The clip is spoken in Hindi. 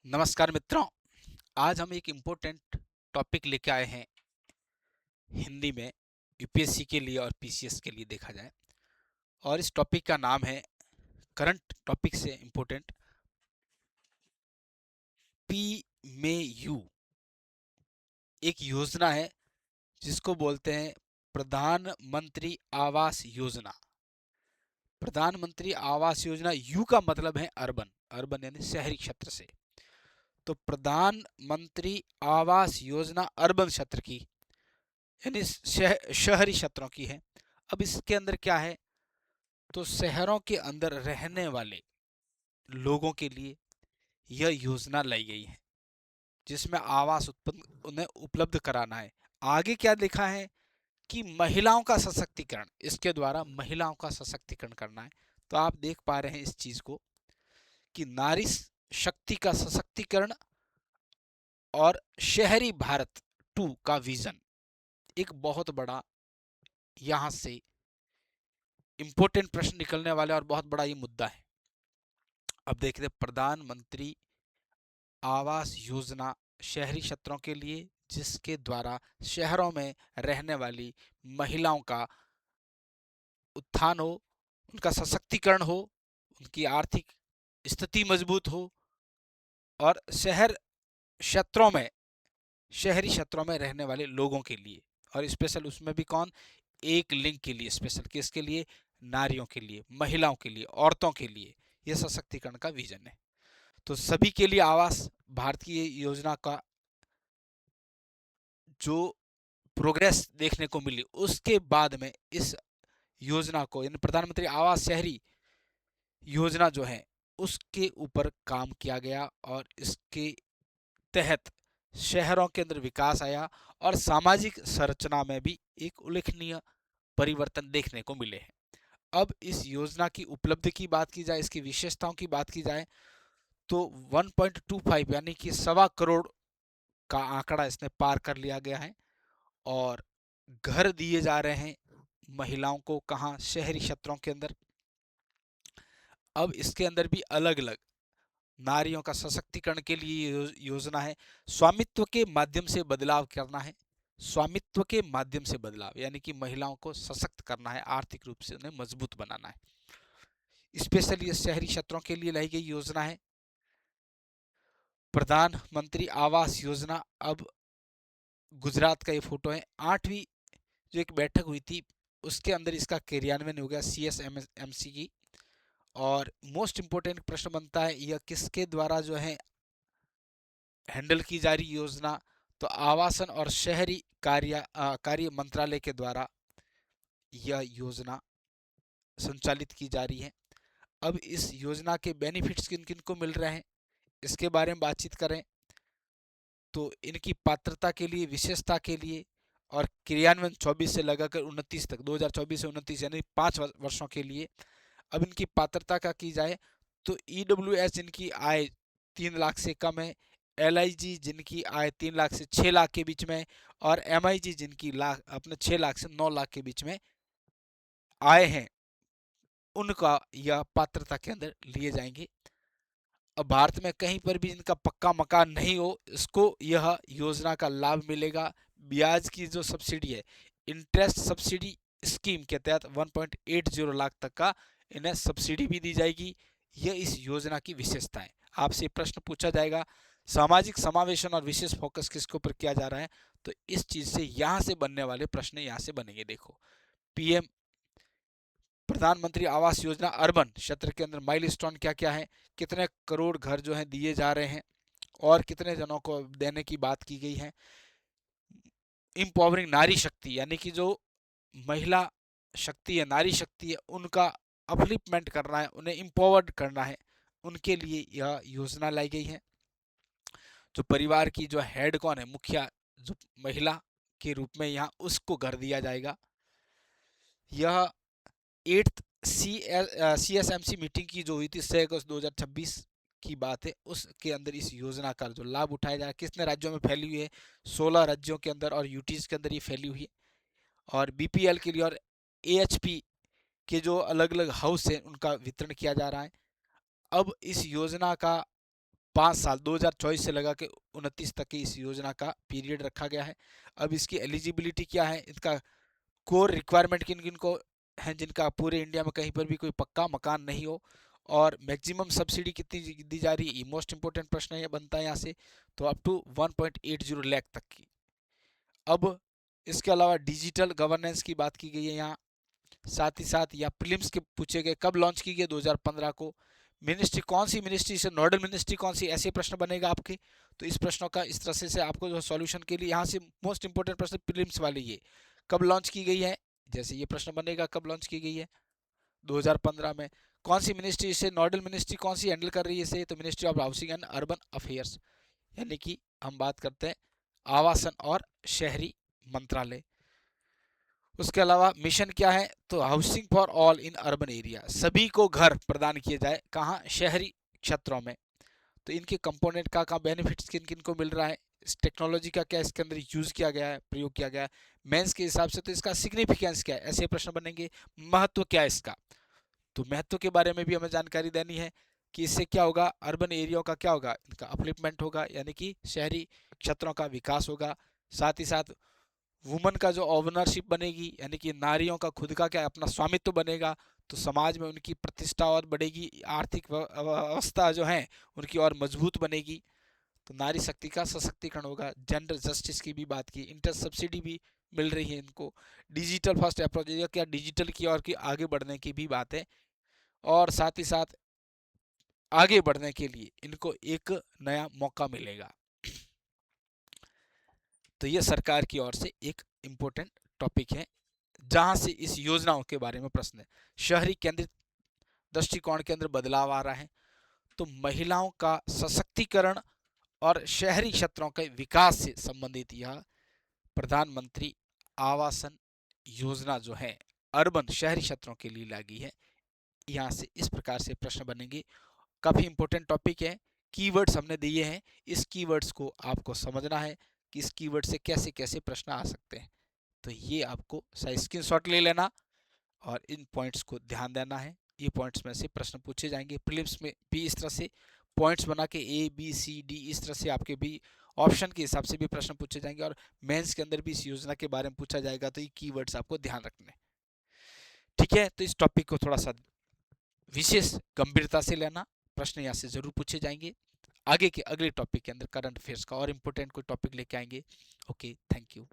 नमस्कार मित्रों। आज हम एक इम्पोर्टेंट टॉपिक लेके आए हैं हिंदी में, यूपीएससी के लिए और पीसीएस के लिए देखा जाए। और इस टॉपिक का नाम है, करंट टॉपिक से इम्पोर्टेंट, पी मे यू। एक योजना है जिसको बोलते हैं प्रधानमंत्री आवास योजना। प्रधानमंत्री आवास योजना, यू का मतलब है अर्बन, अर्बन यानी शहरी क्षेत्र से। तो प्रधानमंत्री आवास योजना अर्बन क्षेत्र की, यानी शहरी क्षेत्रों की है। अब इसके अंदर क्या है, तो शहरों के अंदर रहने वाले लोगों के लिए यह योजना लाई गई है, जिसमें आवास उत्पन्न उन्हें उपलब्ध कराना है। आगे क्या लिखा है कि महिलाओं का सशक्तिकरण, इसके द्वारा महिलाओं का सशक्तिकरण करना है। तो आप देख पा रहे हैं इस चीज को कि नारी शक्ति का सशक्तिकरण और शहरी भारत 2 का विजन, एक बहुत बड़ा यहां से इंपॉर्टेंट प्रश्न निकलने वाला और बहुत बड़ा ये मुद्दा है। अब देखते हैं, प्रधानमंत्री आवास योजना शहरी क्षेत्रों के लिए, जिसके द्वारा शहरों में रहने वाली महिलाओं का उत्थान हो, उनका सशक्तिकरण हो, उनकी आर्थिक स्थिति मजबूत हो, और क्षेत्रों में शहरी क्षेत्रों में रहने वाले लोगों के लिए, और स्पेशल उसमें भी कौन, एक लिंग के लिए, स्पेशल किसके लिए, नारियों के लिए, महिलाओं के लिए, औरतों के लिए यह सशक्तिकरण का विजन है। तो सभी के लिए आवास भारत की योजना का जो प्रोग्रेस देखने को मिली, उसके बाद में इस योजना को, यानी प्रधानमंत्री आवास शहरी योजना जो है, उसके ऊपर काम किया गया और इसके तहत शहरों के अंदर विकास आया और सामाजिक संरचना में भी एक उल्लेखनीय परिवर्तन देखने को मिले हैं। अब इस योजना की उपलब्धि की बात की जाए, इसकी विशेषताओं की बात की जाए, तो 1.25 यानी कि 1.25 करोड़ का आंकड़ा इसने पार कर लिया गया है। और घर दिए जा रहे हैं महिलाओं को, कहाँ, शहरी क्षेत्रों के अंदर। अब इसके अंदर भी अलग अलग नारियों का सशक्तिकरण के लिए योजना है। स्वामित्व के माध्यम से बदलाव करना है, स्वामित्व के माध्यम से बदलाव, यानी कि महिलाओं को सशक्त करना है, आर्थिक रूप से उन्हें मजबूत बनाना है। स्पेशली ये शहरी क्षेत्रों के लिए लाई गई योजना है प्रधानमंत्री आवास योजना। अब गुजरात का ये फोटो है, 8वीं जो एक बैठक हुई थी, उसके अंदर इसका क्रियान्वयन हो गया CSMC की। और मोस्ट इंपोर्टेंट प्रश्न बनता है, यह किसके द्वारा जो है हैंडल की जा रही योजना, तो आवासन और शहरी कार्य मंत्रालय के द्वारा यह योजना संचालित की जा रही है। अब इस योजना के बेनिफिट्स किन किन को मिल रहे हैं, इसके बारे में बातचीत करें तो इनकी पात्रता के लिए, विशेषता के लिए, और क्रियान्वयन 24 से लगाकर 29 तक, 2024 से 29 यानी 5 वर्षों के लिए। अब इनकी पात्रता का की जाए तो EWS जिनकी आय 3 लाख से कम है, LIG जिनकी आय 3 लाख से 6 लाख के बीच में, और MIG जिनकी लाख अपने 6 लाख से 9 लाख के बीच में आय हैं, उनका यह पात्रता के अंदर लिए जाएंगे। अब भारत में कहीं पर भी जिनका पक्का मकान नहीं हो, इसको यह योजना का लाभ मिलेगा। ब्याज की जो सब्सिडी है, इंटरेस्ट सब्सिडी स्कीम के तहत 1.80 लाख तक का इन्हें सब्सिडी भी दी जाएगी। यह इस योजना की विशेषता है। आपसे प्रश्न पूछा जाएगा, सामाजिक समावेशन और विशेष फोकस किसके ऊपर किया जा रहा है, तो इस चीज से यहां से बनने वाले प्रश्न यहां से बनेंगे। देखो, पीएम प्रधानमंत्री आवास योजना अर्बन क्षेत्र के अंदर माइलस्टोन क्या क्या है, कितने करोड़ घर जो है दिए जा रहे हैं, और कितने जनों को देने की बात की गई है। इम्पावरिंग नारी शक्ति, यानी कि जो महिला शक्ति है, नारी शक्ति है, उनका अपलिफ्टमेंट करना है, उन्हें इम्पावर्ड करना है, उनके लिए यह योजना लाई गई है। जो परिवार की जो हेड कौन है, मुखिया जो महिला के रूप में, यहाँ उसको घर दिया जाएगा। यह 8th CSMC मीटिंग की जो हुई थी 6 अगस्त 2026 की बात है, उसके अंदर इस योजना का जो लाभ उठाया जा रहा है, कितने राज्यों में फैली हुई है, 16 राज्यों के अंदर और यूटीज के अंदर ये फैली हुई है। और BPL के लिए और AHP के जो अलग अलग हाउस है, उनका वितरण किया जा रहा है। अब इस योजना का 5 साल 2024 से लगा के 29 तक की इस योजना का पीरियड रखा गया है। अब इसकी एलिजिबिलिटी क्या है, इसका कोर रिक्वायरमेंट किन किन को हैं, जिनका पूरे इंडिया में कहीं पर भी कोई पक्का मकान नहीं हो, और मैक्सिमम सब्सिडी कितनी दी जा रही है, ये मोस्ट इंपोर्टेंट प्रश्न है, बनता है यहाँ से। तो अप टू 1.80 लाख तक की। अब इसके अलावा डिजिटल गवर्नेंस की बात की गई है यहाँ, साथ ही साथ या प्रीलिम्स के पूछे गए, कब लॉन्च की गई, 2015 को। मिनिस्ट्री कौन सी मिनिस्ट्री से, नोडल मिनिस्ट्री कौन सी, ऐसे प्रश्न बनेगा आपके। तो इस प्रश्नों का इस तरह से आपको जो सॉल्यूशन के लिए यहाँ से मोस्ट इंपोर्टेंट प्रश्न प्रीलिम्स वाले, ये कब लॉन्च की गई है, जैसे ये प्रश्न बनेगा कब लॉन्च की गई है 2015 में। कौन सी मिनिस्ट्री से, नोडल मिनिस्ट्री कौन सी हैंडल कर रही है इसे, तो ministry of housing and urban affairs, यानी कि हम बात करते हैं आवासन और शहरी मंत्रालय। उसके अलावा मिशन क्या है, तो housing for all in urban area, सभी को घर प्रदान किए जाए, कहाँ, शहरी क्षेत्रों में। तो इनके कंपोनेंट का बेनिफिट्स किन किन को मिल रहा है, इस टेक्नोलॉजी का क्या इसके अंदर यूज किया गया है, प्रयोग किया गया है, मेंस के हिसाब से तो इसका सिग्निफिकेंस क्या है, ऐसे प्रश्न बनेंगे। महत्व क्या है इसका, तो महत्व के बारे में भी हमें जानकारी देनी है कि इससे क्या होगा, अर्बन एरिया का क्या होगा, इनका अपलिफ्टमेंट होगा, यानी कि शहरी क्षेत्रों का विकास होगा। साथ ही साथ वुमन का जो ओनरशिप बनेगी, यानी कि नारियों का खुद का क्या अपना स्वामित्व बनेगा, तो समाज में उनकी प्रतिष्ठा और बढ़ेगी, आर्थिक अवस्था जो है उनकी और मजबूत बनेगी। तो नारी शक्ति का सशक्तिकरण होगा। जेंडर जस्टिस की भी बात की, इंटर सब्सिडी भी मिल रही है इनको। डिजिटल फर्स्ट अप्रोच, क्या डिजिटल की और की आगे बढ़ने की भी बात है, और साथ ही साथ आगे बढ़ने के लिए इनको एक नया मौका मिलेगा। तो ये सरकार की ओर से एक इम्पोर्टेंट टॉपिक है, जहां से इस योजनाओं के बारे में प्रश्न है। शहरी केंद्रित दृष्टिकोण के अंदर बदलाव आ रहा है, तो महिलाओं का सशक्तिकरण और शहरी क्षेत्रों के विकास से संबंधित यह प्रधानमंत्री आवासन योजना जो है अर्बन शहरी क्षेत्रों के लिए लागी है। यहाँ से इस प्रकार से प्रश्न बनेंगे। काफी इंपॉर्टेंट टॉपिक है, कीवर्ड्स हमने दिए हैं, इस कीवर्ड्स को आपको समझना है कि इस कीवर्ड से कैसे कैसे प्रश्न आ सकते हैं। तो ये आपको स्क्रीनशॉट ले लेना और इन पॉइंट्स को ध्यान देना है। ये पॉइंट्स में से प्रश्न पूछे जाएंगे, प्रीलिम्स में भी इस तरह से पॉइंट्स बना के A B C D इस तरह से आपके भी ऑप्शन के हिसाब से भी प्रश्न पूछे जाएंगे, और मेंस के अंदर भी इस योजना के बारे में पूछा जाएगा। तो ये कीवर्ड्स आपको ध्यान रखने, ठीक है। तो इस टॉपिक को थोड़ा सा विशेष गंभीरता से लेना, प्रश्न यहाँ से जरूर पूछे जाएंगे। आगे के अगले टॉपिक के अंदर करंट अफेयर्स का और इम्पोर्टेंट कोई टॉपिक लेके आएंगे। Okay, thank you.